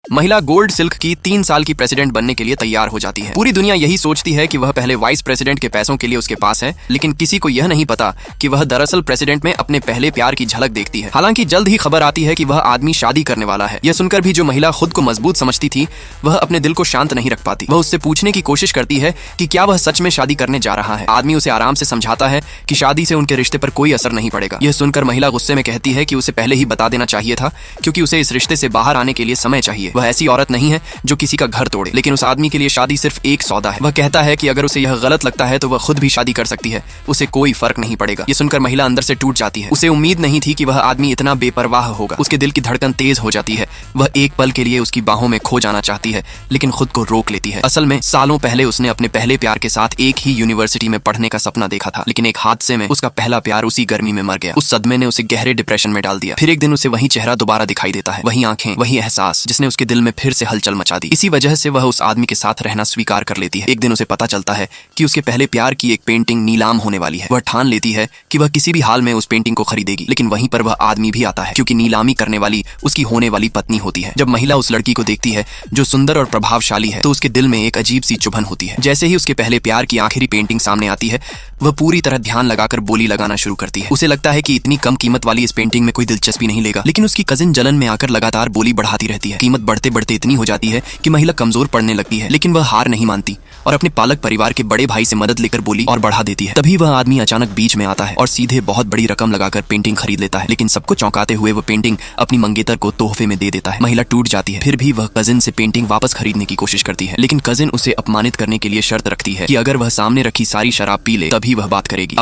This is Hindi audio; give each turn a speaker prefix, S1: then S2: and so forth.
S1: महिला गोल्ड सिल्क की 3 साल की प्रेसिडेंट बनने के लिए तैयार हो जाती है। पूरी दुनिया यही सोचती है कि वह पहले वाइस प्रेसिडेंट के पैसों के लिए उसके पास है, लेकिन किसी को यह नहीं पता कि वह दरअसल प्रेसिडेंट में अपने पहले प्यार की झलक देखती है। हालांकि जल्द ही खबर आती है कि वह आदमी शादी करने वाला है। यह सुनकर भी जो महिला खुद को मजबूत समझती थी, वह अपने दिल को शांत नहीं रख पाती। वह उससे पूछने की कोशिश करती है कि क्या वह सच में शादी करने जा रहा है। आदमी उसे आराम से समझाता है कि शादी से उनके रिश्ते पर कोई असर नहीं पड़ेगा। यह सुनकर महिला गुस्से में कहती है कि उसे पहले ही बता देना चाहिए था, क्योंकि उसे इस रिश्ते से बाहर आने के लिए समय चाहिए। वह ऐसी औरत नहीं है जो किसी का घर तोड़े, लेकिन उस आदमी के लिए शादी सिर्फ एक सौदा है। वह कहता है कि अगर उसे यह गलत लगता है तो वह खुद भी शादी कर सकती है, उसे कोई फर्क नहीं पड़ेगा। ये सुनकर महिला अंदर से टूट जाती है। उसे उम्मीद नहीं थी कि वह आदमी इतना बेपरवाह होगा। उसके दिल की धड़कन तेज हो जाती है। वह एक पल के लिए उसकी बाहों में खो जाना चाहती है, लेकिन खुद को रोक लेती है। असल में सालों पहले उसने अपने पहले प्यार के साथ एक ही यूनिवर्सिटी में पढ़ने का सपना देखा था, लेकिन एक हादसे में उसका पहला प्यार उसी गर्मी में मर गया। उस सदमे ने उसे गहरे डिप्रेशन में डाल दिया। फिर एक दिन उसे वही चेहरा दोबारा दिखाई देता है, वही आंखें, वही एहसास जिसने उसके दिल में फिर से हलचल मचा दी। इसी वजह से वह उस आदमी के साथ रहना स्वीकार कर लेती है। एक दिन उसे पता चलता है कि उसके पहले प्यार की एक पेंटिंग नीलाम होने वाली है। वह ठान लेती है कि वह किसी भी हाल में उस पेंटिंग को खरीदेगी, लेकिन वहीं पर वह आदमी भी आता है, क्योंकि नीलामी करने वाली उसकी होने वाली पत्नी होती है। जब महिला उस लड़की को देखती है जो सुंदर और प्रभावशाली है, तो उसके दिल में एक अजीब सी चुभन होती है। जैसे ही उसके पहले प्यार की आखिरी पेंटिंग सामने आती है, वह पूरी तरह ध्यान लगाकर बोली लगाना शुरू करती है। उसे लगता है कि इतनी कम कीमत वाली इस पेंटिंग में कोई दिलचस्पी नहीं लेगा, लेकिन उसकी कजिन जलन में आकर लगातार बोली बढ़ाती रहती है। कीमत बढ़ते बढ़ते इतनी हो जाती है कि महिला कमजोर पड़ने लगती है, लेकिन वह हार नहीं मानती और अपने पालक परिवार के बड़े भाई से मदद लेकर बोली और बढ़ा देती है। तभी वह आदमी अचानक बीच में आता है और सीधे बहुत बड़ी रकम लगाकर पेंटिंग खरीद लेता है, लेकिन सबको चौंकाते हुए वह पेंटिंग अपनी मंगेतर को तोहफे में दे देता है। महिला टूट जाती है। फिर भी वह कजिन से पेंटिंग वापस खरीदने की कोशिश करती है, लेकिन कजिन उसे अपमानित करने के लिए शर्त रखती है कि अगर वह सामने रखी सारी शराब पी ले तभी वह बात करेगी।